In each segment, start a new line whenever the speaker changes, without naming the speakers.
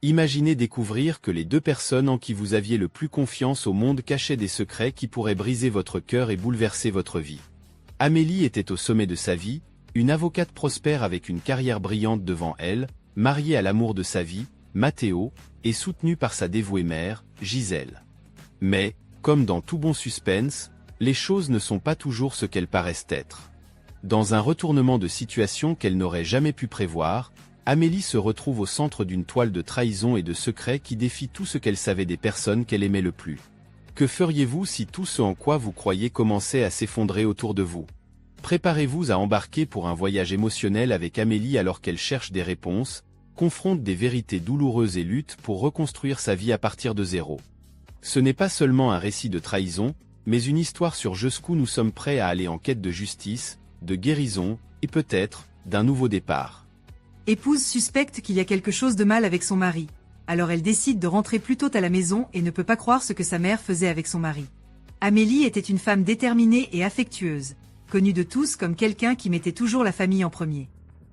Imaginez découvrir que les deux personnes en qui vous aviez le plus confiance au monde cachaient des secrets qui pourraient briser votre cœur et bouleverser votre vie. Amélie était au sommet de sa vie, une avocate prospère avec une carrière brillante devant elle, mariée à l'amour de sa vie, Matteo, et soutenue par sa dévouée mère, Gisèle. Mais, comme dans tout bon suspense, les choses ne sont pas toujours ce qu'elles paraissent être. Dans un retournement de situation qu'elle n'aurait jamais pu prévoir, Amélie se retrouve au centre d'une toile de trahison et de secrets qui défie tout ce qu'elle savait des personnes qu'elle aimait le plus. Que feriez-vous si tout ce en quoi vous croyez commençait à s'effondrer autour de vous? Préparez-vous à embarquer pour un voyage émotionnel avec Amélie alors qu'elle cherche des réponses, confronte des vérités douloureuses et lutte pour reconstruire sa vie à partir de zéro. Ce n'est pas seulement un récit de trahison, mais une histoire sur jusqu'où nous sommes prêts à aller en quête de justice, de guérison, et peut-être, d'un nouveau départ.
Épouse suspecte qu'il y a quelque chose de mal avec son mari. Alors elle décide de rentrer plus tôt à la maison et ne peut pas croire ce que sa mère faisait avec son mari. Amélie était une femme déterminée et affectueuse, connue de tous comme quelqu'un qui mettait toujours la famille en premier.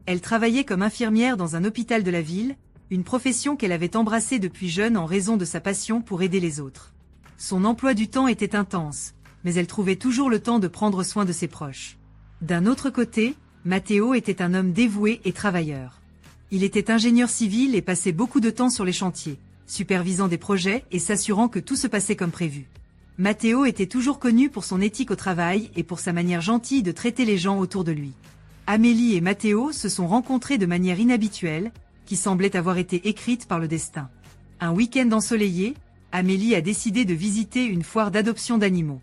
Elle travaillait comme infirmière dans un hôpital de la ville, une profession qu'elle avait embrassée depuis jeune en raison de sa passion pour aider les autres. Son emploi du temps était intense, mais elle trouvait toujours le temps de prendre soin de ses proches. D'un autre côté, Matteo était un homme dévoué et travailleur. Il était ingénieur civil et passait beaucoup de temps sur les chantiers, supervisant des projets et s'assurant que tout se passait comme prévu. Matteo était toujours connu pour son éthique au travail et pour sa manière gentille de traiter les gens autour de lui. Amélie et Matteo se sont rencontrés de manière inhabituelle, qui semblait avoir été écrite par le destin. Un week-end ensoleillé, Amélie a décidé de visiter une foire d'adoption d'animaux.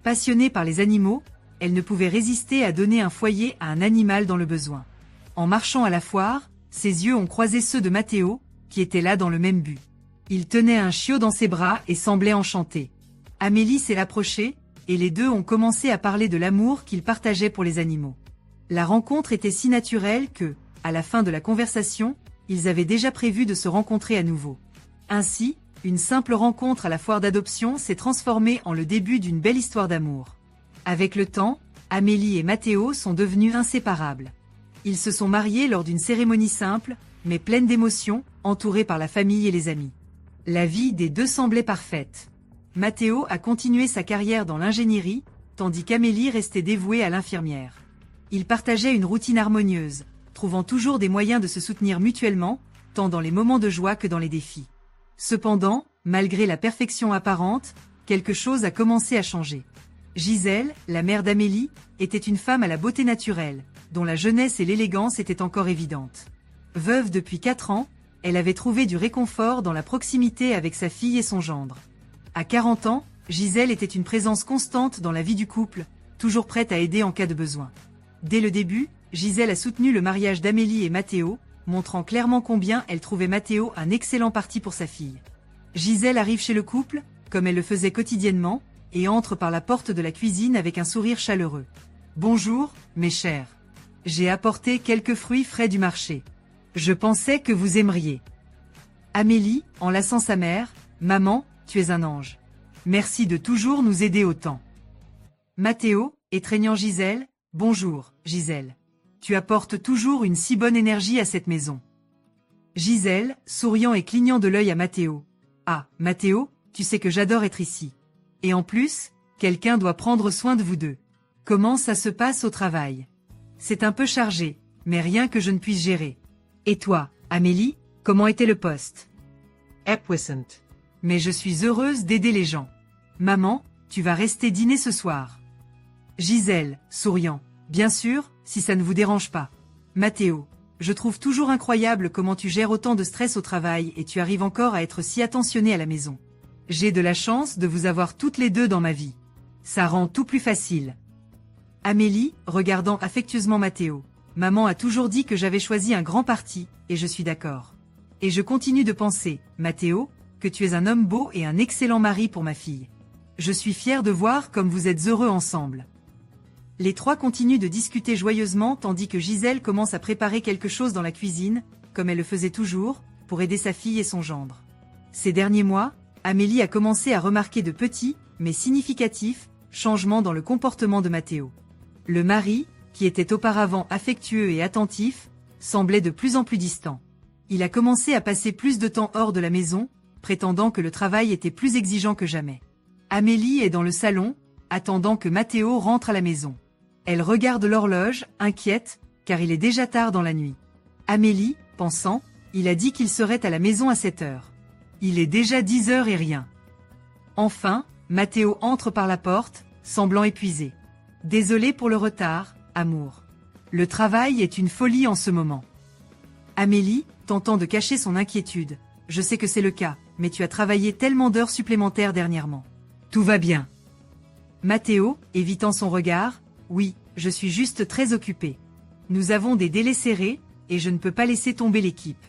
Passionnée par les animaux, elle ne pouvait résister à donner un foyer à un animal dans le besoin. En marchant à la foire, ses yeux ont croisé ceux de Matteo, qui était là dans le même but. Il tenait un chiot dans ses bras et semblait enchanté. Amélie s'est approchée, et les deux ont commencé à parler de l'amour qu'ils partageaient pour les animaux. La rencontre était si naturelle que, à la fin de la conversation, ils avaient déjà prévu de se rencontrer à nouveau. Ainsi, une simple rencontre à la foire d'adoption s'est transformée en le début d'une belle histoire d'amour. Avec le temps, Amélie et Matteo sont devenus inséparables. Ils se sont mariés lors d'une cérémonie simple, mais pleine d'émotions, entourés par la famille et les amis. La vie des deux semblait parfaite. Matteo a continué sa carrière dans l'ingénierie, tandis qu'Amélie restait dévouée à l'infirmière. Ils partageaient une routine harmonieuse, trouvant toujours des moyens de se soutenir mutuellement, tant dans les moments de joie que dans les défis. Cependant, malgré la perfection apparente, quelque chose a commencé à changer. Gisèle, la mère d'Amélie, était une femme à la beauté naturelle, dont la jeunesse et l'élégance étaient encore évidentes. Veuve depuis 4 ans, elle avait trouvé du réconfort dans la proximité avec sa fille et son gendre. À 40 ans, Gisèle était une présence constante dans la vie du couple, toujours prête à aider en cas de besoin. Dès le début, Gisèle a soutenu le mariage d'Amélie et Matteo, montrant clairement combien elle trouvait Matteo un excellent parti pour sa fille. Gisèle arrive chez le couple, comme elle le faisait quotidiennement, et entre par la porte de la cuisine avec un sourire chaleureux. « Bonjour, mes chers. J'ai apporté quelques fruits frais du marché. Je pensais que vous aimeriez. » Amélie, en lassant sa mère, « Maman, tu es un ange. Merci de toujours nous aider autant. » Matteo, étreignant Gisèle, « Bonjour, Gisèle. Tu apportes toujours une si bonne énergie à cette maison. » Gisèle, souriant et clignant de l'œil à Matteo. « Ah, Matteo, tu sais que j'adore être ici. Et en plus, quelqu'un doit prendre soin de vous deux. Comment ça se passe au travail? C'est un peu chargé, mais rien que je ne puisse gérer. Et toi, Amélie, comment était le poste? Puissant. Mais je suis heureuse d'aider les gens. Maman, tu vas rester dîner ce soir. Gisèle, souriant. Bien sûr, si ça ne vous dérange pas. Matteo, je trouve toujours incroyable comment tu gères autant de stress au travail et tu arrives encore à être si attentionné à la maison. J'ai de la chance de vous avoir toutes les deux dans ma vie. Ça rend tout plus facile. Amélie, regardant affectueusement Matteo. Maman a toujours dit que j'avais choisi un grand parti, et je suis d'accord. Et je continue de penser, Matteo, que tu es un homme beau et un excellent mari pour ma fille. Je suis fière de voir comme vous êtes heureux ensemble. Les trois continuent de discuter joyeusement tandis que Gisèle commence à préparer quelque chose dans la cuisine, comme elle le faisait toujours, pour aider sa fille et son gendre. Ces derniers mois, Amélie a commencé à remarquer de petits, mais significatifs, changements dans le comportement de Matteo. Le mari, qui était auparavant affectueux et attentif, semblait de plus en plus distant. Il a commencé à passer plus de temps hors de la maison, prétendant que le travail était plus exigeant que jamais. Amélie est dans le salon, attendant que Matteo rentre à la maison. Elle regarde l'horloge, inquiète, car il est déjà tard dans la nuit. Amélie, pensant, il a dit qu'il serait à la maison à 7 heures. Il est déjà 10 heures et rien. Enfin, Matteo entre par la porte, semblant épuisé. Désolé pour le retard, amour. Le travail est une folie en ce moment. Amélie, tentant de cacher son inquiétude. Je sais que c'est le cas, mais tu as travaillé tellement d'heures supplémentaires dernièrement. Tout va bien. Matteo, évitant son regard, oui, je suis juste très occupé. Nous avons des délais serrés, et je ne peux pas laisser tomber l'équipe.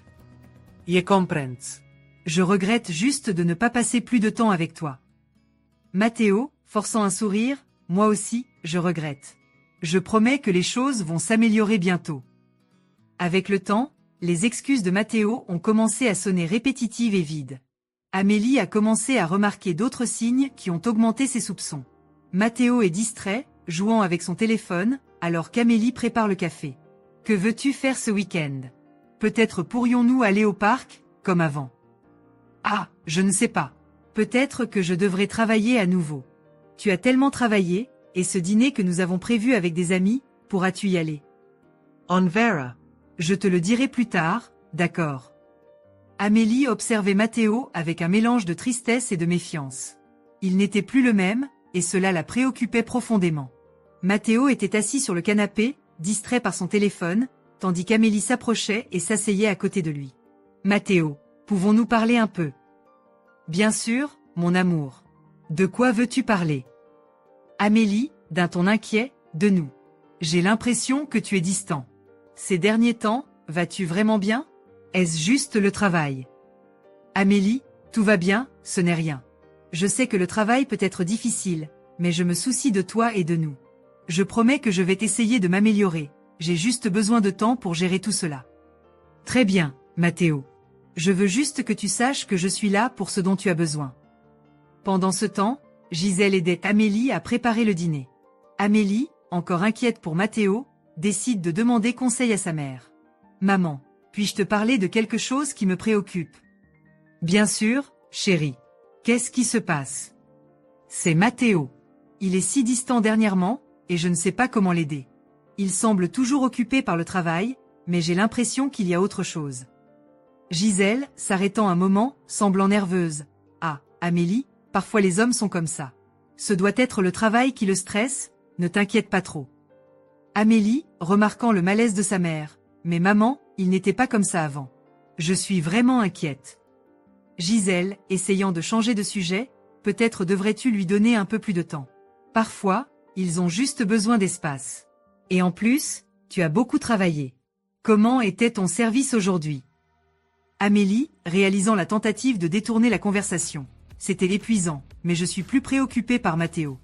Je comprends.
Je regrette juste de ne pas passer plus de temps avec toi. Matteo, forçant un sourire, moi aussi, je regrette. Je promets que les choses vont s'améliorer bientôt. Avec le temps, les excuses de Matteo ont commencé à sonner répétitives et vides. Amélie a commencé à remarquer d'autres signes qui ont augmenté ses soupçons. Matteo est distrait, jouant avec son téléphone, alors qu'Amélie prépare le café. Que veux-tu faire ce week-end? Peut-être pourrions-nous aller au parc, comme avant. Ah, je ne sais pas. Peut-être que je devrais travailler à nouveau. Tu as tellement travaillé, et ce dîner que nous avons prévu avec des amis, pourras-tu y aller?
On verra.
Je te le dirai plus tard, d'accord. Amélie observait Matteo avec un mélange de tristesse et de méfiance. Il n'était plus le même, et cela la préoccupait profondément. Matteo était assis sur le canapé, distrait par son téléphone, tandis qu'Amélie s'approchait et s'asseyait à côté de lui. Matteo, pouvons-nous parler un peu? Bien sûr, mon amour. De quoi veux-tu parler? Amélie, d'un ton inquiet, de nous. J'ai l'impression que tu es distant. Ces derniers temps, vas-tu vraiment bien? Est-ce juste le travail? Amélie, tout va bien, ce n'est rien. Je sais que le travail peut être difficile, mais je me soucie de toi et de nous. Je promets que je vais essayer de m'améliorer, j'ai juste besoin de temps pour gérer tout cela. Très bien, Matteo. Je veux juste que tu saches que je suis là pour ce dont tu as besoin. Pendant ce temps, Gisèle aidait Amélie à préparer le dîner. Amélie, encore inquiète pour Matteo, décide de demander conseil à sa mère. Maman, puis-je te parler de quelque chose qui me préoccupe? Bien sûr, chérie. Qu'est-ce qui se passe? C'est Matteo. Il est si distant dernièrement, et je ne sais pas comment l'aider. Il semble toujours occupé par le travail, mais j'ai l'impression qu'il y a autre chose. Gisèle, s'arrêtant un moment, semblant nerveuse. Ah, Amélie, parfois les hommes sont comme ça. Ce doit être le travail qui le stresse, ne t'inquiète pas trop. Amélie, remarquant le malaise de sa mère. Mais maman, il n'était pas comme ça avant. Je suis vraiment inquiète. Gisèle, essayant de changer de sujet, peut-être devrais-tu lui donner un peu plus de temps. Parfois, ils ont juste besoin d'espace. Et en plus, tu as beaucoup travaillé. Comment était ton service aujourd'hui? Amélie, réalisant la tentative de détourner la conversation. C'était épuisant, mais je suis plus préoccupée par Matteo.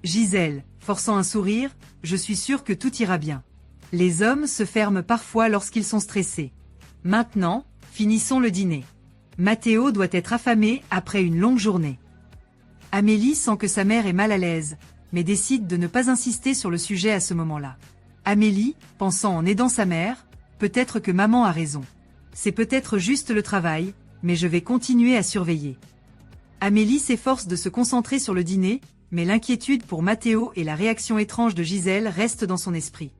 Gisèle, forçant un sourire, je suis sûre que tout ira bien. Les hommes se ferment parfois lorsqu'ils sont stressés. Maintenant, finissons le dîner. Matteo doit être affamé après une longue journée. Amélie sent que sa mère est mal à l'aise, mais décide de ne pas insister sur le sujet à ce moment-là. Amélie, pensant en aidant sa mère, peut-être que maman a raison. C'est peut-être juste le travail, mais je vais continuer à surveiller. Amélie s'efforce de se concentrer sur le dîner, mais l'inquiétude pour Matteo et la réaction étrange de Gisèle restent dans son esprit.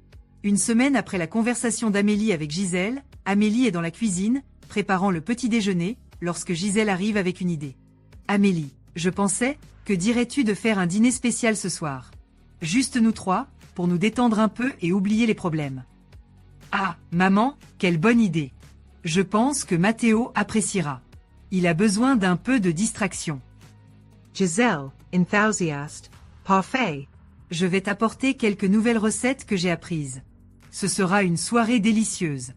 Une semaine après la conversation d'Amélie avec Gisèle, Amélie est dans la cuisine, préparant le petit déjeuner, lorsque Gisèle arrive avec une idée. Amélie, je pensais, que dirais-tu de faire un dîner spécial ce soir? Juste nous trois, pour nous détendre un peu et oublier les problèmes. Ah, maman, quelle bonne idée! Je pense que Matteo appréciera. Il a besoin d'un peu de distraction.
Gisèle, enthusiaste, parfait.
Je vais t'apporter quelques nouvelles recettes que j'ai apprises. Ce sera une soirée délicieuse.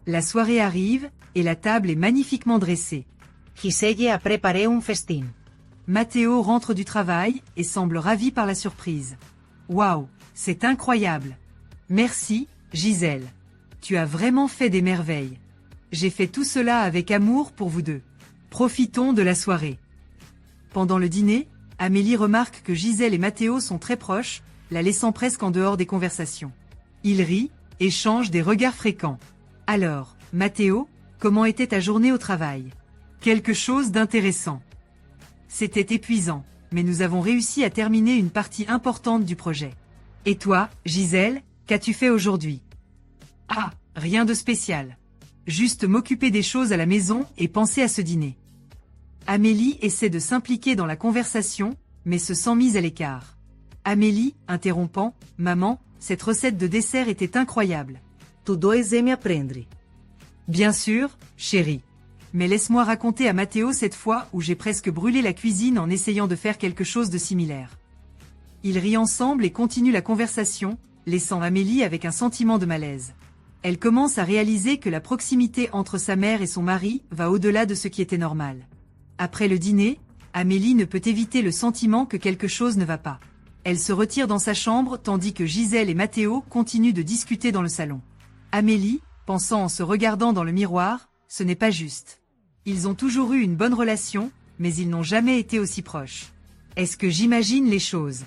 La soirée arrive, et la table est magnifiquement dressée.
Giselle a préparé un festin.
Matteo rentre du travail et semble ravi par la surprise. Waouh, c'est incroyable. Merci, Gisèle. Tu as vraiment fait des merveilles. J'ai fait tout cela avec amour pour vous deux. Profitons de la soirée. Pendant le dîner, Amélie remarque que Gisèle et Matteo sont très proches, la laissant presque en dehors des conversations. Ils rient, échangent des regards fréquents. Alors, Matteo, comment était ta journée au travail? Quelque chose d'intéressant. C'était épuisant, mais nous avons réussi à terminer une partie importante du projet. Et toi, Gisèle, qu'as-tu fait aujourd'hui? Ah, rien de spécial. Juste m'occuper des choses à la maison et penser à ce dîner. Amélie essaie de s'impliquer dans la conversation, mais se sent mise à l'écart. Amélie, interrompant, « Maman, cette recette de dessert était incroyable.
Tu dois me apprendre. »
Bien sûr, chérie. Mais laisse-moi raconter à Matteo cette fois où j'ai presque brûlé la cuisine en essayant de faire quelque chose de similaire. Ils rient ensemble et continuent la conversation, laissant Amélie avec un sentiment de malaise. Elle commence à réaliser que la proximité entre sa mère et son mari va au-delà de ce qui était normal. Après le dîner, Amélie ne peut éviter le sentiment que quelque chose ne va pas. Elle se retire dans sa chambre tandis que Gisèle et Matteo continuent de discuter dans le salon. Amélie, pensant en se regardant dans le miroir, ce n'est pas juste. Ils ont toujours eu une bonne relation, mais ils n'ont jamais été aussi proches. Est-ce que j'imagine les choses?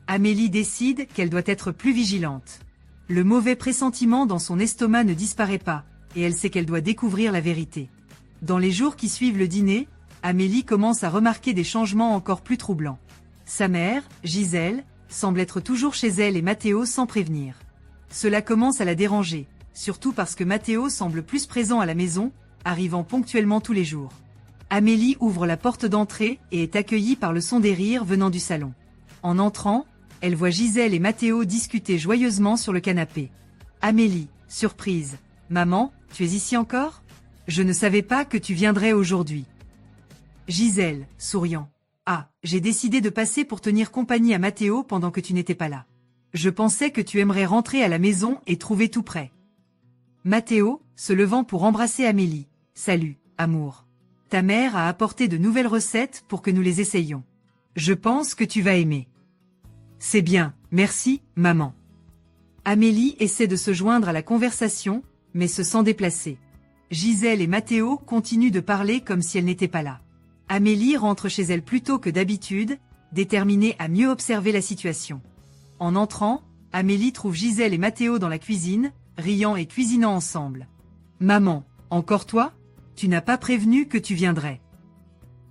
Amélie décide qu'elle doit être plus vigilante. Le mauvais pressentiment dans son estomac ne disparaît pas, et elle sait qu'elle doit découvrir la vérité. Dans les jours qui suivent le dîner, Amélie commence à remarquer des changements encore plus troublants. Sa mère, Gisèle, semble être toujours chez elle et Matteo sans prévenir. Cela commence à la déranger, surtout parce que Matteo semble plus présent à la maison, arrivant ponctuellement tous les jours. Amélie ouvre la porte d'entrée et est accueillie par le son des rires venant du salon. En entrant, elle voit Gisèle et Matteo discuter joyeusement sur le canapé. Amélie, surprise. « Maman, tu es ici encore? Je ne savais pas que tu viendrais aujourd'hui. » Gisèle, souriant. « Ah, j'ai décidé de passer pour tenir compagnie à Matteo pendant que tu n'étais pas là. Je pensais que tu aimerais rentrer à la maison et trouver tout prêt. » Matteo, se levant pour embrasser Amélie. « Salut, amour. Ta mère a apporté de nouvelles recettes pour que nous les essayions. Je pense que tu vas aimer. » C'est bien, merci, maman. Amélie essaie de se joindre à la conversation, mais se sent déplacée. Gisèle et Matteo continuent de parler comme si elle n'était pas là. Amélie rentre chez elle plus tôt que d'habitude, déterminée à mieux observer la situation. En entrant, Amélie trouve Gisèle et Matteo dans la cuisine, riant et cuisinant ensemble. « Maman, encore toi? Tu n'as pas prévenu que tu viendrais. »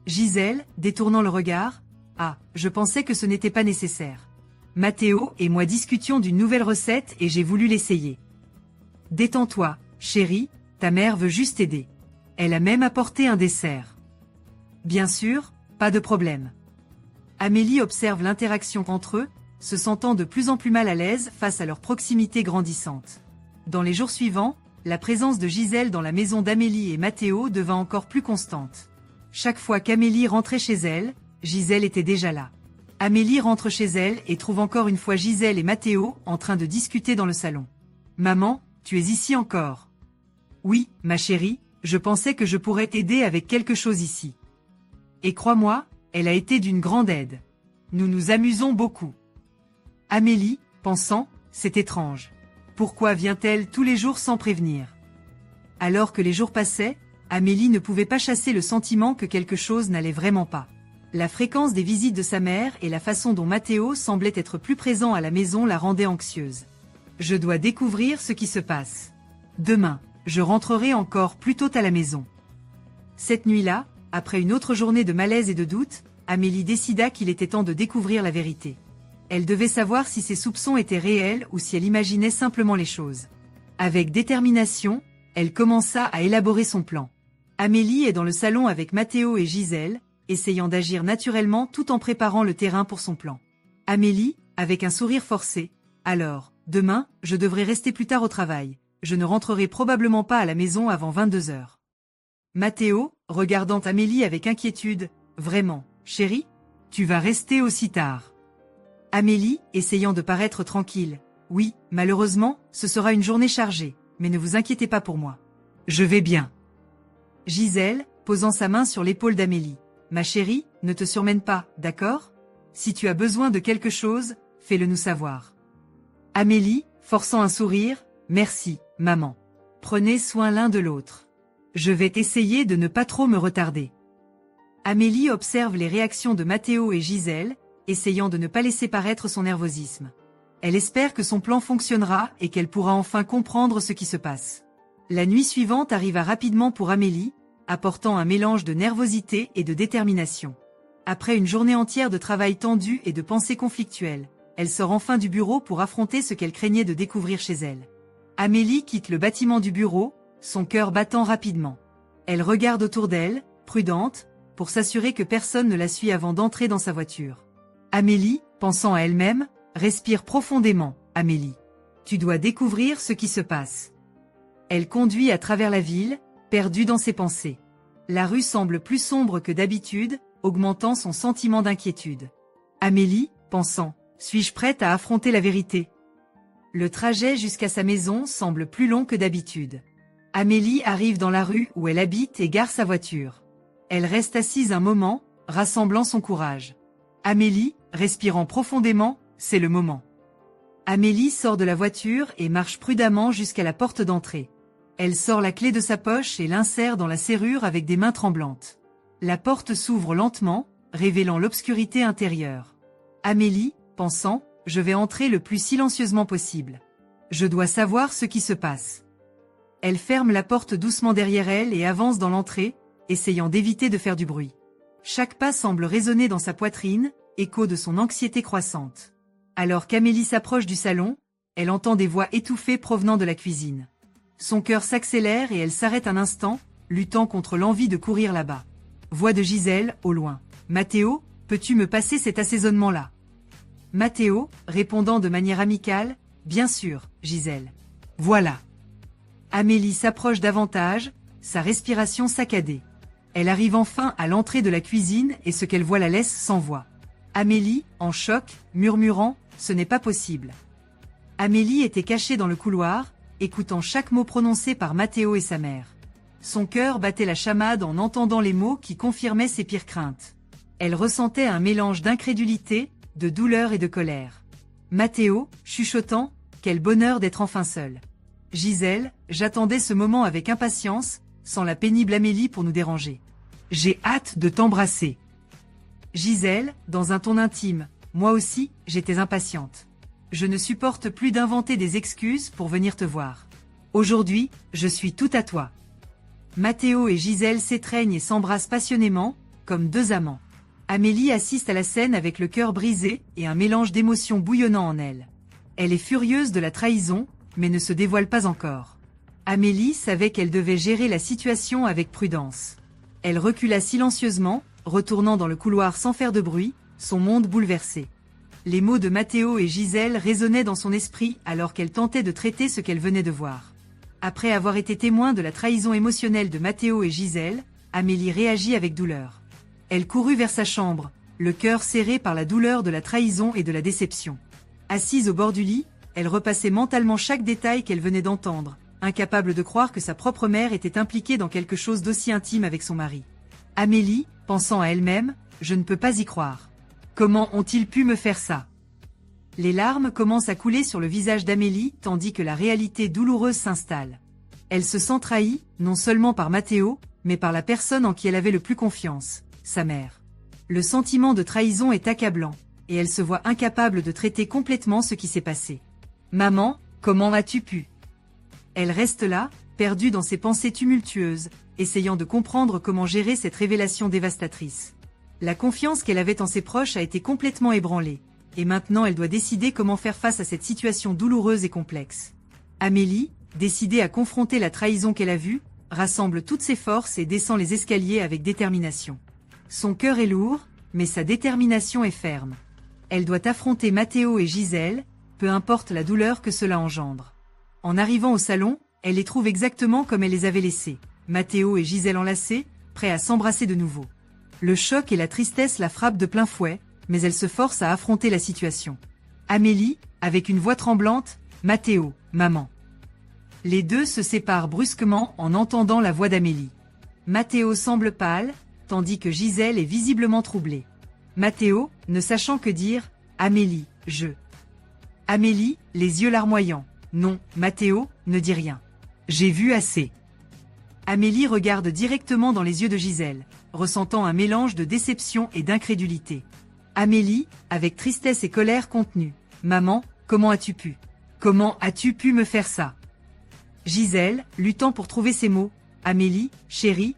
Gisèle, détournant le regard, « Ah, je pensais que ce n'était pas nécessaire. Matteo et moi discutions d'une nouvelle recette et j'ai voulu l'essayer. » « Détends-toi, chérie, ta mère veut juste aider. Elle a même apporté un dessert. » « Bien sûr, pas de problème. » Amélie observe l'interaction entre eux, se sentant de plus en plus mal à l'aise face à leur proximité grandissante. Dans les jours suivants, la présence de Gisèle dans la maison d'Amélie et Matteo devint encore plus constante. Chaque fois qu'Amélie rentrait chez elle, Gisèle était déjà là. Amélie rentre chez elle et trouve encore une fois Gisèle et Matteo en train de discuter dans le salon. « Maman, tu es ici encore? »« Oui, ma chérie, je pensais que je pourrais t'aider avec quelque chose ici. » Et crois-moi, elle a été d'une grande aide. Nous nous amusons beaucoup. Amélie, pensant, c'est étrange. Pourquoi vient-elle tous les jours sans prévenir? Alors que les jours passaient, Amélie ne pouvait pas chasser le sentiment que quelque chose n'allait vraiment pas. La fréquence des visites de sa mère et la façon dont Matteo semblait être plus présent à la maison la rendaient anxieuse. Je dois découvrir ce qui se passe. Demain, je rentrerai encore plus tôt à la maison. Cette nuit-là, après une autre journée de malaise et de doute, Amélie décida qu'il était temps de découvrir la vérité. Elle devait savoir si ses soupçons étaient réels ou si elle imaginait simplement les choses. Avec détermination, elle commença à élaborer son plan. Amélie est dans le salon avec Matteo et Gisèle, essayant d'agir naturellement tout en préparant le terrain pour son plan. Amélie, avec un sourire forcé, « Alors, demain, je devrais rester plus tard au travail. Je ne rentrerai probablement pas à la maison avant 22 heures. » Matteo, regardant Amélie avec inquiétude, « Vraiment, chérie? Tu vas rester aussi tard. » Amélie, essayant de paraître tranquille, « Oui, malheureusement, ce sera une journée chargée, mais ne vous inquiétez pas pour moi. Je vais bien. » Gisèle, posant sa main sur l'épaule d'Amélie, « Ma chérie, ne te surmène pas, d'accord? Si tu as besoin de quelque chose, fais-le nous savoir. » Amélie, forçant un sourire, « Merci, maman. Prenez soin l'un de l'autre. Je vais essayer de ne pas trop me retarder. » Amélie observe les réactions de Matteo et Gisèle, essayant de ne pas laisser paraître son nervosisme. Elle espère que son plan fonctionnera et qu'elle pourra enfin comprendre ce qui se passe. La nuit suivante arriva rapidement pour Amélie, apportant un mélange de nervosité et de détermination. Après une journée entière de travail tendu et de pensées conflictuelles, elle sort enfin du bureau pour affronter ce qu'elle craignait de découvrir chez elle. Amélie quitte le bâtiment du bureau, son cœur battant rapidement. Elle regarde autour d'elle, prudente, pour s'assurer que personne ne la suit avant d'entrer dans sa voiture. Amélie, pensant à elle-même, respire profondément. Amélie, tu dois découvrir ce qui se passe. Elle conduit à travers la ville, perdue dans ses pensées. La rue semble plus sombre que d'habitude, augmentant son sentiment d'inquiétude. Amélie, pensant, suis-je prête à affronter la vérité? Le trajet jusqu'à sa maison semble plus long que d'habitude. Amélie arrive dans la rue où elle habite et gare sa voiture. Elle reste assise un moment, rassemblant son courage. Amélie, respirant profondément, c'est le moment. Amélie sort de la voiture et marche prudemment jusqu'à la porte d'entrée. Elle sort la clé de sa poche et l'insère dans la serrure avec des mains tremblantes. La porte s'ouvre lentement, révélant l'obscurité intérieure. Amélie, pensant, je vais entrer le plus silencieusement possible. Je dois savoir ce qui se passe. Elle ferme la porte doucement derrière elle et avance dans l'entrée, essayant d'éviter de faire du bruit. Chaque pas semble résonner dans sa poitrine, écho de son anxiété croissante. Alors qu'Amélie s'approche du salon, elle entend des voix étouffées provenant de la cuisine. Son cœur s'accélère et elle s'arrête un instant, luttant contre l'envie de courir là-bas. Voix de Gisèle, au loin. « Mathéo, peux-tu me passer cet assaisonnement-là » Mathéo, répondant de manière amicale, « Bien sûr, Gisèle. » Voilà. Amélie s'approche davantage, sa respiration saccadée. Elle arrive enfin à l'entrée de la cuisine et ce qu'elle voit la laisse sans voix. Amélie, en choc, murmurant, « Ce n'est pas possible. » Amélie était cachée dans le couloir, écoutant chaque mot prononcé par Mathéo et sa mère. Son cœur battait la chamade en entendant les mots qui confirmaient ses pires craintes. Elle ressentait un mélange d'incrédulité, de douleur et de colère. Mathéo, chuchotant, « Quel bonheur d'être enfin seul. » Gisèle, j'attendais ce moment avec impatience, sans la pénible Amélie pour nous déranger. J'ai hâte de t'embrasser. Gisèle, dans un ton intime, moi aussi, j'étais impatiente. Je ne supporte plus d'inventer des excuses pour venir te voir. Aujourd'hui, je suis tout à toi. Mathéo et Gisèle s'étreignent et s'embrassent passionnément, comme deux amants. Amélie assiste à la scène avec le cœur brisé et un mélange d'émotions bouillonnant en elle. Elle est furieuse de la trahison, mais ne se dévoile pas encore. Amélie savait qu'elle devait gérer la situation avec prudence. Elle recula silencieusement, retournant dans le couloir sans faire de bruit, son monde bouleversé. Les mots de Mathéo et Gisèle résonnaient dans son esprit alors qu'elle tentait de traiter ce qu'elle venait de voir. Après avoir été témoin de la trahison émotionnelle de Mathéo et Gisèle, Amélie réagit avec douleur. Elle courut vers sa chambre, le cœur serré par la douleur de la trahison et de la déception. Assise au bord du lit, elle repassait mentalement chaque détail qu'elle venait d'entendre, incapable de croire que sa propre mère était impliquée dans quelque chose d'aussi intime avec son mari. Amélie, pensant à elle-même, « Je ne peux pas y croire. Comment ont-ils pu me faire ça ?» Les larmes commencent à couler sur le visage d'Amélie tandis que la réalité douloureuse s'installe. Elle se sent trahie, non seulement par Mathéo, mais par la personne en qui elle avait le plus confiance, sa mère. Le sentiment de trahison est accablant, et elle se voit incapable de traiter complètement ce qui s'est passé. « Maman, comment as-tu pu ?» Elle reste là, perdue dans ses pensées tumultueuses, essayant de comprendre comment gérer cette révélation dévastatrice. La confiance qu'elle avait en ses proches a été complètement ébranlée, et maintenant elle doit décider comment faire face à cette situation douloureuse et complexe. Amélie, décidée à confronter la trahison qu'elle a vue, rassemble toutes ses forces et descend les escaliers avec détermination. Son cœur est lourd, mais sa détermination est ferme. Elle doit affronter Mathéo et Gisèle, peu importe la douleur que cela engendre. En arrivant au salon, elle les trouve exactement comme elle les avait laissés. Mathéo et Gisèle enlacés, prêts à s'embrasser de nouveau. Le choc et la tristesse la frappent de plein fouet, mais elle se force à affronter la situation. Amélie, avec une voix tremblante, « Mathéo, maman ». Les deux se séparent brusquement en entendant la voix d'Amélie. Mathéo semble pâle, tandis que Gisèle est visiblement troublée. Mathéo, ne sachant que dire, « Amélie, je… » Amélie, les yeux larmoyants. « Non, Mathéo, ne dis rien. J'ai vu assez. » Amélie regarde directement dans les yeux de Gisèle, ressentant un mélange de déception et d'incrédulité. Amélie, avec tristesse et colère contenue. « Maman, comment as-tu pu ? Comment as-tu pu me faire ça ?» Gisèle, luttant pour trouver ses mots. Amélie, chérie,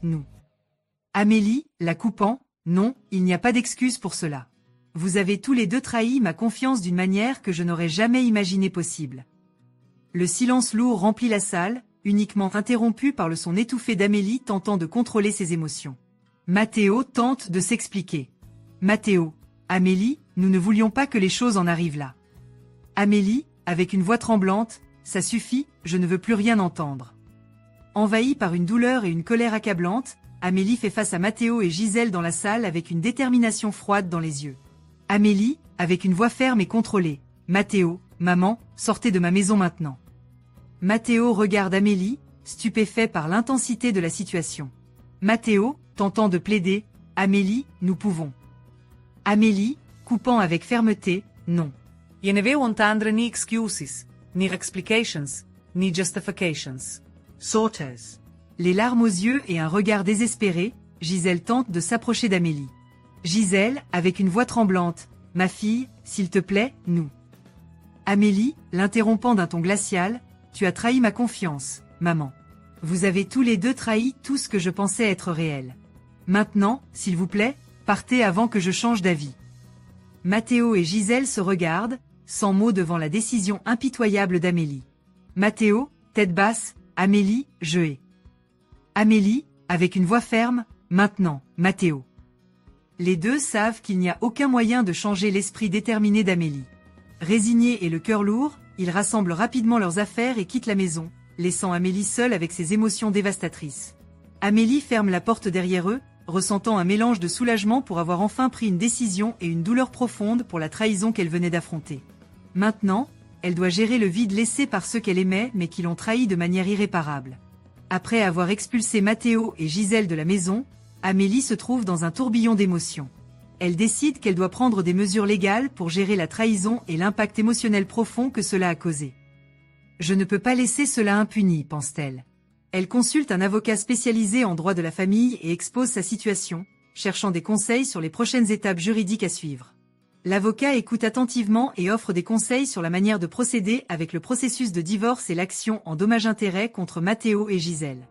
nous. Amélie, la coupant. Non, il n'y a pas d'excuse pour cela. Vous avez tous les deux trahi ma confiance d'une manière que je n'aurais jamais imaginé possible. Le silence lourd remplit la salle, uniquement interrompu par le son étouffé d'Amélie tentant de contrôler ses émotions. Matteo tente de s'expliquer. Matteo, Amélie, nous ne voulions pas que les choses en arrivent là. Amélie, avec une voix tremblante, ça suffit, je ne veux plus rien entendre. Envahie par une douleur et une colère accablantes, Amélie fait face à Matteo et Gisèle dans la salle avec une détermination froide dans les yeux. Amélie, avec une voix ferme et contrôlée. Matteo, maman, sortez de ma maison maintenant. Matteo regarde Amélie, stupéfait par l'intensité de la situation. Matteo, tentant de plaider. Amélie, nous pouvons. Amélie, coupant avec fermeté, non.
Je ne veux entendre ni excuses, ni explications, ni justifications. Sortes.
Les larmes aux yeux et un regard désespéré, Gisèle tente de s'approcher d'Amélie. Gisèle, avec une voix tremblante. Ma fille, s'il te plaît, nous. Amélie, l'interrompant d'un ton glacial. Tu as trahi ma confiance, maman. Vous avez tous les deux trahi tout ce que je pensais être réel. Maintenant, s'il vous plaît, partez avant que je change d'avis. Matteo et Gisèle se regardent, sans mots devant la décision impitoyable d'Amélie. Matteo, tête basse. Amélie, je hais. Amélie, avec une voix ferme. Maintenant, Matteo. Les deux savent qu'il n'y a aucun moyen de changer l'esprit déterminé d'Amélie. Résignés et le cœur lourd, ils rassemblent rapidement leurs affaires et quittent la maison, laissant Amélie seule avec ses émotions dévastatrices. Amélie ferme la porte derrière eux, ressentant un mélange de soulagement pour avoir enfin pris une décision et une douleur profonde pour la trahison qu'elle venait d'affronter. Maintenant, elle doit gérer le vide laissé par ceux qu'elle aimait mais qui l'ont trahi de manière irréparable. Après avoir expulsé Matteo et Gisèle de la maison, Amélie se trouve dans un tourbillon d'émotions. Elle décide qu'elle doit prendre des mesures légales pour gérer la trahison et l'impact émotionnel profond que cela a causé. Je ne peux pas laisser cela impuni, pense-t-elle. Elle consulte un avocat spécialisé en droit de la famille et expose sa situation, cherchant des conseils sur les prochaines étapes juridiques à suivre. L'avocat écoute attentivement et offre des conseils sur la manière de procéder avec le processus de divorce et l'action en dommages-intérêts contre Matteo et Gisèle.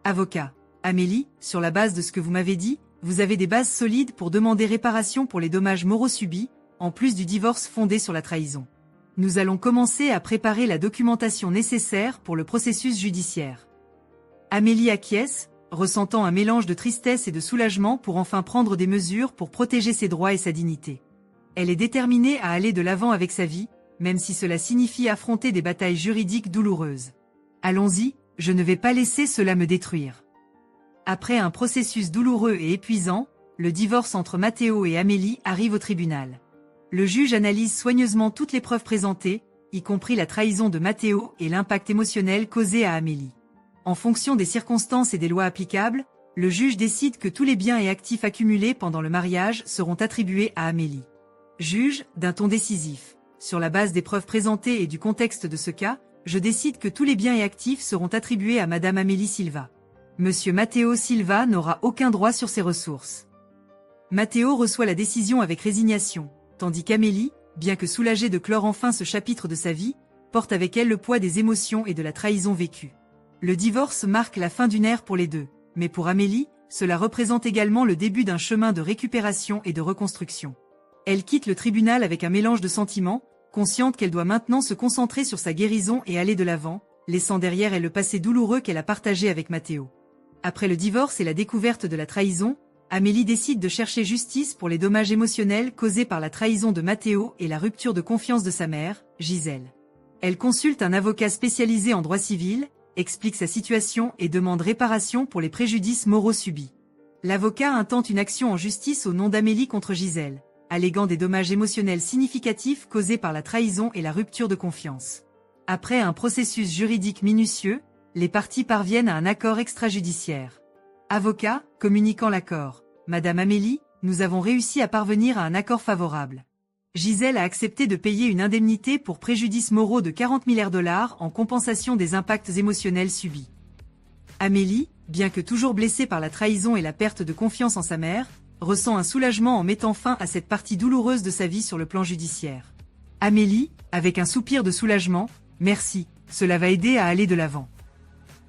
Avocat. Amélie, sur la base de ce que vous m'avez dit, vous avez des bases solides pour demander réparation pour les dommages moraux subis, en plus du divorce fondé sur la trahison. Nous allons commencer à préparer la documentation nécessaire pour le processus judiciaire. Amélie acquiesce, ressentant un mélange de tristesse et de soulagement pour enfin prendre des mesures pour protéger ses droits et sa dignité. Elle est déterminée à aller de l'avant avec sa vie, même si cela signifie affronter des batailles juridiques douloureuses. Allons-y, je ne vais pas laisser cela me détruire. Après un processus douloureux et épuisant, le divorce entre Matteo et Amélie arrive au tribunal. Le juge analyse soigneusement toutes les preuves présentées, y compris la trahison de Matteo et l'impact émotionnel causé à Amélie. En fonction des circonstances et des lois applicables, le juge décide que tous les biens et actifs accumulés pendant le mariage seront attribués à Amélie. Juge, d'un ton décisif. Sur la base des preuves présentées et du contexte de ce cas, je décide que tous les biens et actifs seront attribués à Madame Amélie Silva. Monsieur Matteo Silva n'aura aucun droit sur ses ressources. Matteo reçoit la décision avec résignation, tandis qu'Amélie, bien que soulagée de clore enfin ce chapitre de sa vie, porte avec elle le poids des émotions et de la trahison vécue. Le divorce marque la fin d'une ère pour les deux, mais pour Amélie, cela représente également le début d'un chemin de récupération et de reconstruction. Elle quitte le tribunal avec un mélange de sentiments, consciente qu'elle doit maintenant se concentrer sur sa guérison et aller de l'avant, laissant derrière elle le passé douloureux qu'elle a partagé avec Matteo. Après le divorce et la découverte de la trahison, Amélie décide de chercher justice pour les dommages émotionnels causés par la trahison de Matteo et la rupture de confiance de sa mère, Gisèle. Elle consulte un avocat spécialisé en droit civil, explique sa situation et demande réparation pour les préjudices moraux subis. L'avocat intente une action en justice au nom d'Amélie contre Gisèle, alléguant des dommages émotionnels significatifs causés par la trahison et la rupture de confiance. Après un processus juridique minutieux, les parties parviennent à un accord extrajudiciaire. Avocat, communiquant l'accord. Madame Amélie, nous avons réussi à parvenir à un accord favorable. Gisèle a accepté de payer une indemnité pour préjudices moraux de 40 000 $ en compensation des impacts émotionnels subis. Amélie, bien que toujours blessée par la trahison et la perte de confiance en sa mère, ressent un soulagement en mettant fin à cette partie douloureuse de sa vie sur le plan judiciaire. Amélie, avec un soupir de soulagement, merci, cela va aider à aller de l'avant.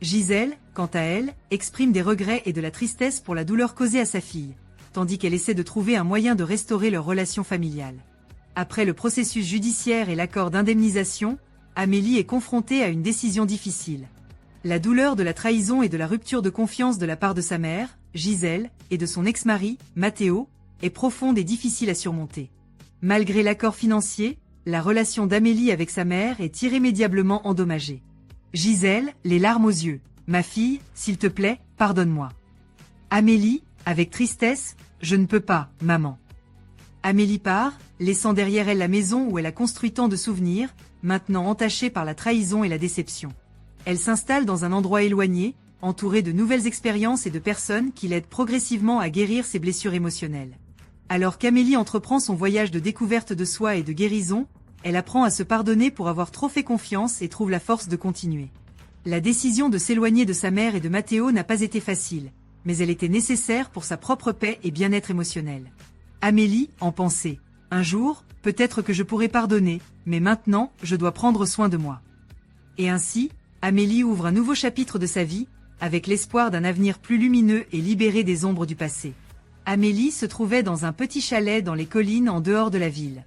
Gisèle, quant à elle, exprime des regrets et de la tristesse pour la douleur causée à sa fille, tandis qu'elle essaie de trouver un moyen de restaurer leur relation familiale. Après le processus judiciaire et l'accord d'indemnisation, Amélie est confrontée à une décision difficile. La douleur de la trahison et de la rupture de confiance de la part de sa mère, Gisèle, et de son ex-mari, Matteo, est profonde et difficile à surmonter. Malgré l'accord financier, la relation d'Amélie avec sa mère est irrémédiablement endommagée. Gisèle, les larmes aux yeux. « Ma fille, s'il te plaît, pardonne-moi. » Amélie, avec tristesse, « Je ne peux pas, maman. » Amélie part, laissant derrière elle la maison où elle a construit tant de souvenirs, maintenant entachée par la trahison et la déception. Elle s'installe dans un endroit éloigné, entourée de nouvelles expériences et de personnes qui l'aident progressivement à guérir ses blessures émotionnelles. Alors qu'Amélie entreprend son voyage de découverte de soi et de guérison, elle apprend à se pardonner pour avoir trop fait confiance et trouve la force de continuer. La décision de s'éloigner de sa mère et de Matteo n'a pas été facile, mais elle était nécessaire pour sa propre paix et bien-être émotionnel. Amélie, en pensait, « Un jour, peut-être que je pourrai pardonner, mais maintenant, je dois prendre soin de moi. » Et ainsi, Amélie ouvre un nouveau chapitre de sa vie, avec l'espoir d'un avenir plus lumineux et libéré des ombres du passé. Amélie se trouvait dans un petit chalet dans les collines en dehors de la ville.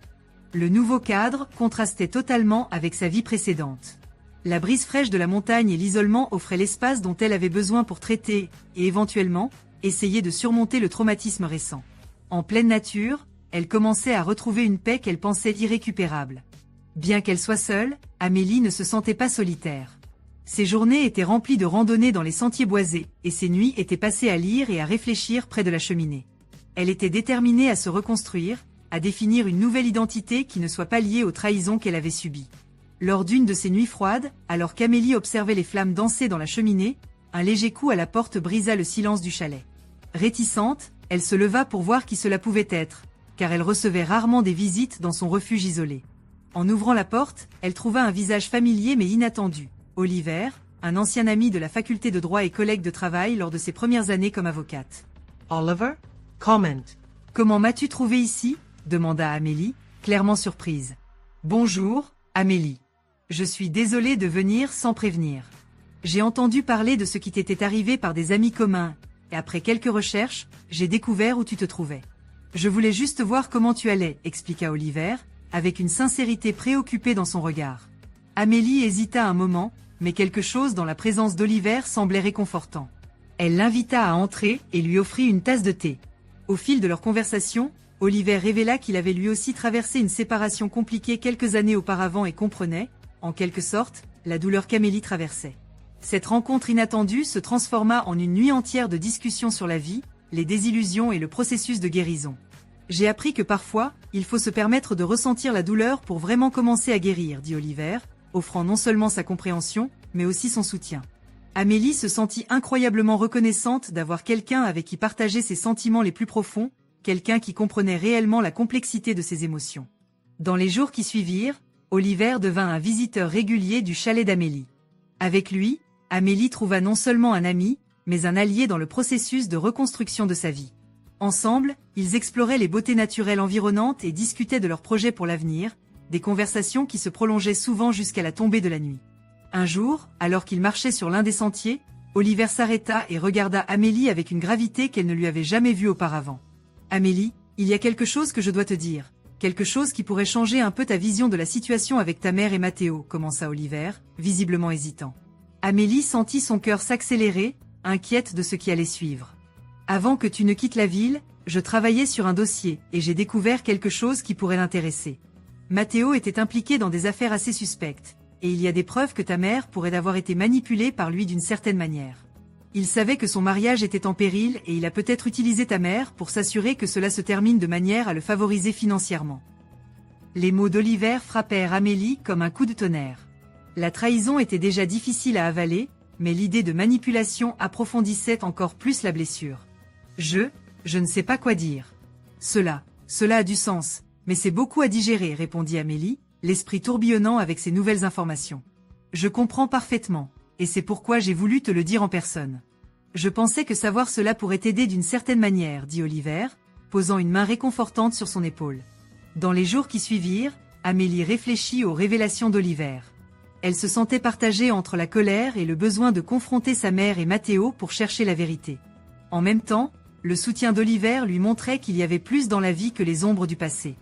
Le nouveau cadre contrastait totalement avec sa vie précédente. La brise fraîche de la montagne et l'isolement offraient l'espace dont elle avait besoin pour traiter, et éventuellement, essayer de surmonter le traumatisme récent. En pleine nature, elle commençait à retrouver une paix qu'elle pensait irrécupérable. Bien qu'elle soit seule, Amélie ne se sentait pas solitaire. Ses journées étaient remplies de randonnées dans les sentiers boisés, et ses nuits étaient passées à lire et à réfléchir près de la cheminée. Elle était déterminée à se reconstruire, à définir une nouvelle identité qui ne soit pas liée aux trahisons qu'elle avait subies. Lors d'une de ces nuits froides, alors qu'Amélie observait les flammes danser dans la cheminée, un léger coup à la porte brisa le silence du chalet. Réticente, elle se leva pour voir qui cela pouvait être, car elle recevait rarement des visites dans son refuge isolé. En ouvrant la porte, elle trouva un visage familier mais inattendu. Oliver, un ancien ami de la faculté de droit et collègue de travail lors de ses premières années comme avocate.
« Oliver, comment. »«
Comment m'as-tu trouvé ici ?» demanda Amélie, clairement surprise. « Bonjour, Amélie. Je suis désolée de venir sans prévenir. J'ai entendu parler de ce qui t'était arrivé par des amis communs, et après quelques recherches, j'ai découvert où tu te trouvais. Je voulais juste voir comment tu allais, expliqua Oliver, avec une sincérité préoccupée dans son regard. Amélie hésita un moment, mais quelque chose dans la présence d'Oliver semblait réconfortant. Elle l'invita à entrer et lui offrit une tasse de thé. Au fil de leur conversation, Oliver révéla qu'il avait lui aussi traversé une séparation compliquée quelques années auparavant et comprenait, en quelque sorte, la douleur qu'Amélie traversait. Cette rencontre inattendue se transforma en une nuit entière de discussions sur la vie, les désillusions et le processus de guérison. J'ai appris que parfois, il faut se permettre de ressentir la douleur pour vraiment commencer à guérir, dit Oliver, offrant non seulement sa compréhension, mais aussi son soutien. Amélie se sentit incroyablement reconnaissante d'avoir quelqu'un avec qui partager ses sentiments les plus profonds, quelqu'un qui comprenait réellement la complexité de ses émotions. Dans les jours qui suivirent, Oliver devint un visiteur régulier du chalet d'Amélie. Avec lui, Amélie trouva non seulement un ami, mais un allié dans le processus de reconstruction de sa vie. Ensemble, ils exploraient les beautés naturelles environnantes et discutaient de leurs projets pour l'avenir, des conversations qui se prolongeaient souvent jusqu'à la tombée de la nuit. Un jour, alors qu'ils marchaient sur l'un des sentiers, Oliver s'arrêta et regarda Amélie avec une gravité qu'elle ne lui avait jamais vue auparavant. « Amélie, il y a quelque chose que je dois te dire, quelque chose qui pourrait changer un peu ta vision de la situation avec ta mère et Matteo, commença Oliver, visiblement hésitant. Amélie sentit son cœur s'accélérer, inquiète de ce qui allait suivre. « Avant que tu ne quittes la ville, je travaillais sur un dossier et j'ai découvert quelque chose qui pourrait l'intéresser. Matteo était impliqué dans des affaires assez suspectes, et il y a des preuves que ta mère pourrait avoir été manipulée par lui d'une certaine manière. Il savait que son mariage était en péril et il a peut-être utilisé ta mère pour s'assurer que cela se termine de manière à le favoriser financièrement. » Les mots d'Oliver frappèrent Amélie comme un coup de tonnerre. La trahison était déjà difficile à avaler, mais l'idée de manipulation approfondissait encore plus la blessure. Je ne sais pas quoi dire. Cela a du sens, mais c'est beaucoup à digérer, répondit Amélie, l'esprit tourbillonnant avec ces nouvelles informations. Je comprends parfaitement, et c'est pourquoi j'ai voulu te le dire en personne. Je pensais que savoir cela pourrait t'aider d'une certaine manière, dit Oliver, posant une main réconfortante sur son épaule. Dans les jours qui suivirent, Amélie réfléchit aux révélations d'Oliver. Elle se sentait partagée entre la colère et le besoin de confronter sa mère et Matteo pour chercher la vérité. En même temps, le soutien d'Oliver lui montrait qu'il y avait plus dans la vie que les ombres du passé.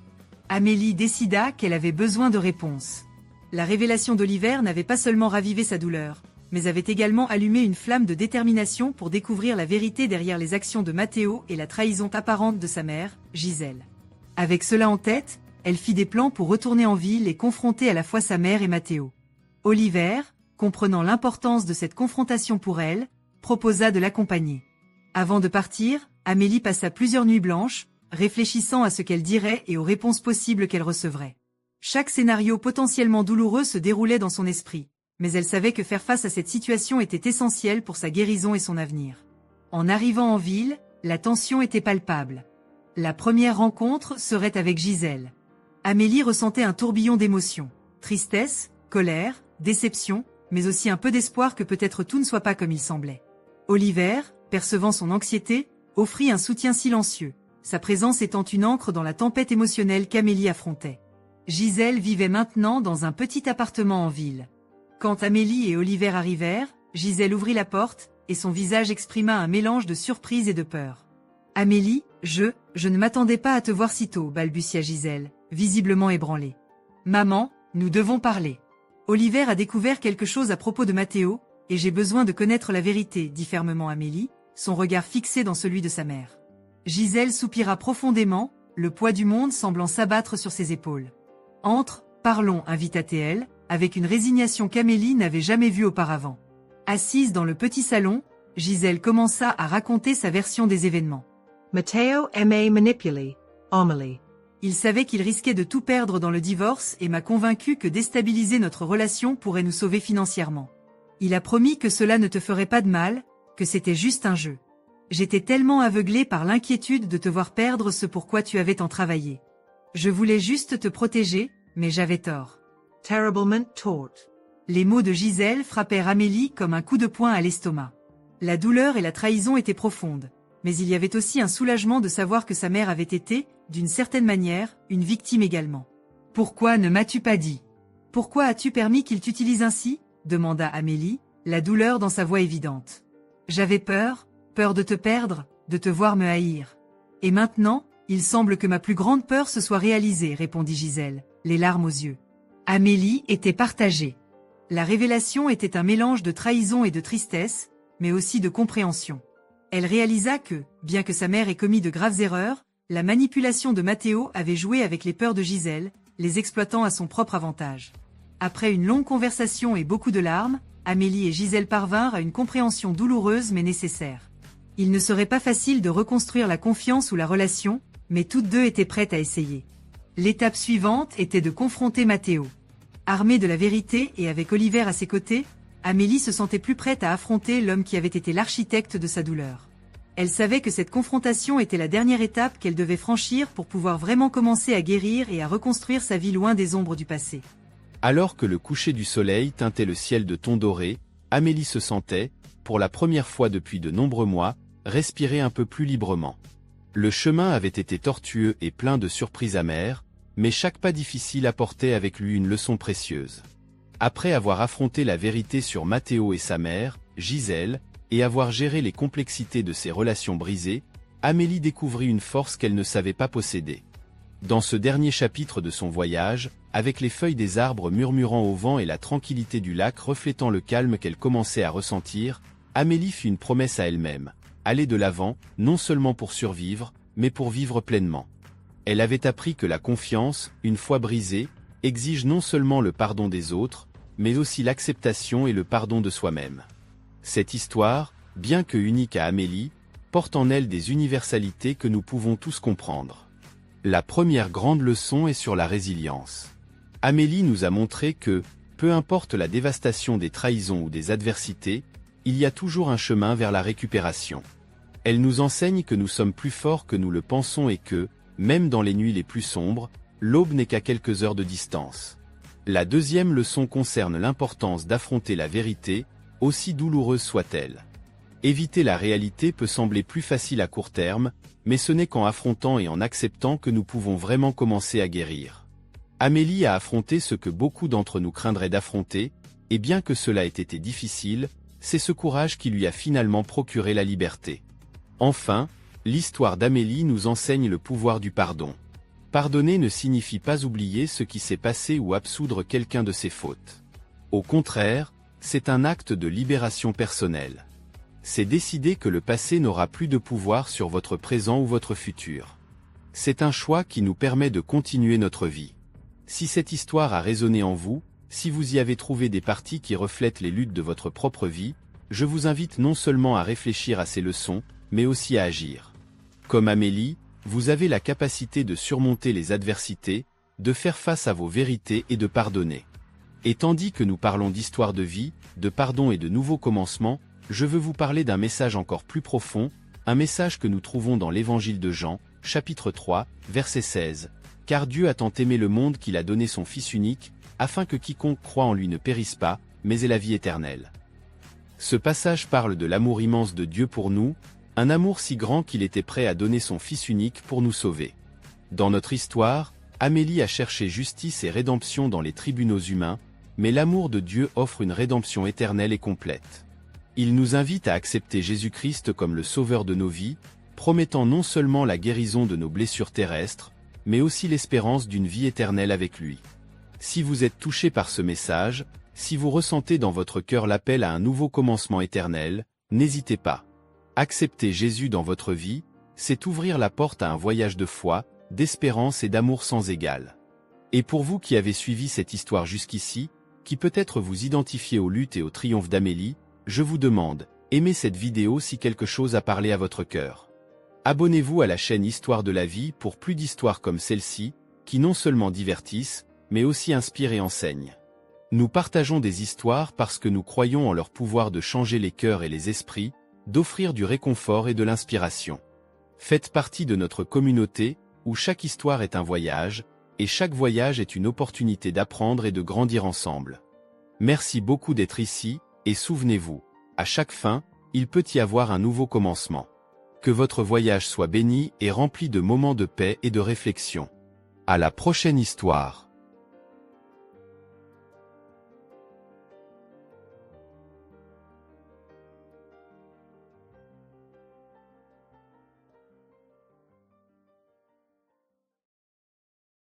Amélie décida qu'elle avait besoin de réponses. La révélation d'Oliver n'avait pas seulement ravivé sa douleur, mais avait également allumé une flamme de détermination pour découvrir la vérité derrière les actions de Matteo et la trahison apparente de sa mère, Gisèle. Avec cela en tête, elle fit des plans pour retourner en ville et confronter à la fois sa mère et Matteo. Oliver, comprenant l'importance de cette confrontation pour elle, proposa de l'accompagner. Avant de partir, Amélie passa plusieurs nuits blanches, réfléchissant à ce qu'elle dirait et aux réponses possibles qu'elle recevrait. Chaque scénario potentiellement douloureux se déroulait dans son esprit, mais elle savait que faire face à cette situation était essentiel pour sa guérison et son avenir. En arrivant en ville, la tension était palpable. La première rencontre serait avec Gisèle. Amélie ressentait un tourbillon d'émotions, tristesse, colère, déception, mais aussi un peu d'espoir que peut-être tout ne soit pas comme il semblait. Oliver, percevant son anxiété, offrit un soutien silencieux, sa présence étant une ancre dans la tempête émotionnelle qu'Amélie affrontait. Gisèle vivait maintenant dans un petit appartement en ville. Quand Amélie et Oliver arrivèrent, Gisèle ouvrit la porte, et son visage exprima un mélange de surprise et de peur. « Amélie, je ne m'attendais pas à te voir si tôt, balbutia Gisèle, visiblement ébranlée. « Maman, nous devons parler. Oliver a découvert quelque chose à propos de Matteo, et j'ai besoin de connaître la vérité, dit fermement Amélie, son regard fixé dans celui de sa mère. Gisèle soupira profondément, le poids du monde semblant s'abattre sur ses épaules. « Entre, parlons, invita-t-elle, avec une résignation qu'Amélie n'avait jamais vue auparavant. Assise dans le petit salon, Gisèle commença à raconter sa version des événements.
Matteo m'a manipulé, Amélie.
Il savait qu'il risquait de tout perdre dans le divorce et m'a convaincu que déstabiliser notre relation pourrait nous sauver financièrement. Il a promis que cela ne te ferait pas de mal, que c'était juste un jeu. J'étais tellement aveuglée par l'inquiétude de te voir perdre ce pour quoi tu avais tant travaillé. Je voulais juste te protéger, mais j'avais tort.
Terriblement tort.
Les mots de Gisèle frappèrent Amélie comme un coup de poing à l'estomac. La douleur et la trahison étaient profondes, mais il y avait aussi un soulagement de savoir que sa mère avait été, d'une certaine manière, une victime également. « Pourquoi ne m'as-tu pas dit? Pourquoi as-tu permis qu'il t'utilise ainsi ?» demanda Amélie, la douleur dans sa voix évidente. « J'avais peur de te perdre, de te voir me haïr. Et maintenant, il semble que ma plus grande peur se soit réalisée, répondit Gisèle, les larmes aux yeux. Amélie était partagée. La révélation était un mélange de trahison et de tristesse, mais aussi de compréhension. Elle réalisa que, bien que sa mère ait commis de graves erreurs, la manipulation de Matteo avait joué avec les peurs de Gisèle, les exploitant à son propre avantage. Après une longue conversation et beaucoup de larmes, Amélie et Gisèle parvinrent à une compréhension douloureuse mais nécessaire. Il ne serait pas facile de reconstruire la confiance ou la relation, mais toutes deux étaient prêtes à essayer. L'étape suivante était de confronter Matteo. Armée de la vérité et avec Oliver à ses côtés, Amélie se sentait plus prête à affronter l'homme qui avait été l'architecte de sa douleur. Elle savait que cette confrontation était la dernière étape qu'elle devait franchir pour pouvoir vraiment commencer à guérir et à reconstruire sa vie loin des ombres du passé.
Alors que le coucher du soleil teintait le ciel de tons dorés, Amélie se sentait, pour la première fois depuis de nombreux mois, respirer un peu plus librement. Le chemin avait été tortueux et plein de surprises amères, mais chaque pas difficile apportait avec lui une leçon précieuse. Après avoir affronté la vérité sur Matteo et sa mère, Gisèle, et avoir géré les complexités de ses relations brisées, Amélie découvrit une force qu'elle ne savait pas posséder. Dans ce dernier chapitre de son voyage, avec les feuilles des arbres murmurant au vent et la tranquillité du lac reflétant le calme qu'elle commençait à ressentir, Amélie fit une promesse à elle-même, aller de l'avant, non seulement pour survivre, mais pour vivre pleinement. Elle avait appris que la confiance, une fois brisée, exige non seulement le pardon des autres, mais aussi l'acceptation et le pardon de soi-même. Cette histoire, bien que unique à Amélie, porte en elle des universalités que nous pouvons tous comprendre. La première grande leçon est sur la résilience. Amélie nous a montré que, peu importe la dévastation des trahisons ou des adversités, il y a toujours un chemin vers la récupération. Elle nous enseigne que nous sommes plus forts que nous le pensons et que, même dans les nuits les plus sombres, l'aube n'est qu'à quelques heures de distance. La deuxième leçon concerne l'importance d'affronter la vérité, aussi douloureuse soit-elle. Éviter la réalité peut sembler plus facile à court terme, mais ce n'est qu'en affrontant et en acceptant que nous pouvons vraiment commencer à guérir. Amélie a affronté ce que beaucoup d'entre nous craindraient d'affronter, et bien que cela ait été difficile, c'est ce courage qui lui a finalement procuré la liberté. Enfin, l'histoire d'Amélie nous enseigne le pouvoir du pardon. Pardonner ne signifie pas oublier ce qui s'est passé ou absoudre quelqu'un de ses fautes. Au contraire, c'est un acte de libération personnelle. C'est décider que le passé n'aura plus de pouvoir sur votre présent ou votre futur. C'est un choix qui nous permet de continuer notre vie. Si cette histoire a résonné en vous, si vous y avez trouvé des parties qui reflètent les luttes de votre propre vie, je vous invite non seulement à réfléchir à ces leçons, mais aussi à agir. Comme Amélie, vous avez la capacité de surmonter les adversités, de faire face à vos vérités et de pardonner. Et tandis que nous parlons d'histoire de vie, de pardon et de nouveaux commencements, je veux vous parler d'un message encore plus profond, un message que nous trouvons dans l'Évangile de Jean, chapitre 3, verset 16. « Car Dieu a tant aimé le monde qu'il a donné son Fils unique, afin que quiconque croit en lui ne périsse pas, mais ait la vie éternelle. » Ce passage parle de l'amour immense de Dieu pour nous, un amour si grand qu'il était prêt à donner son Fils unique pour nous sauver. Dans notre histoire, Amélie a cherché justice et rédemption dans les tribunaux humains, mais l'amour de Dieu offre une rédemption éternelle et complète. Il nous invite à accepter Jésus-Christ comme le sauveur de nos vies, promettant non seulement la guérison de nos blessures terrestres, mais aussi l'espérance d'une vie éternelle avec lui. Si vous êtes touché par ce message, si vous ressentez dans votre cœur l'appel à un nouveau commencement éternel, n'hésitez pas. Accepter Jésus dans votre vie, c'est ouvrir la porte à un voyage de foi, d'espérance et d'amour sans égal. Et pour vous qui avez suivi cette histoire jusqu'ici, qui peut-être vous identifiez aux luttes et au triomphe d'Amélie, je vous demande, aimez cette vidéo si quelque chose a parlé à votre cœur. Abonnez-vous à la chaîne Histoire de la vie pour plus d'histoires comme celle-ci, qui non seulement divertissent, mais aussi inspirent et enseignent. Nous partageons des histoires parce que nous croyons en leur pouvoir de changer les cœurs et les esprits, d'offrir du réconfort et de l'inspiration. Faites partie de notre communauté, où chaque histoire est un voyage, et chaque voyage est une opportunité d'apprendre et de grandir ensemble. Merci beaucoup d'être ici, et souvenez-vous, à chaque fin, il peut y avoir un nouveau commencement. Que votre voyage soit béni et rempli de moments de paix et de réflexion. À la prochaine histoire.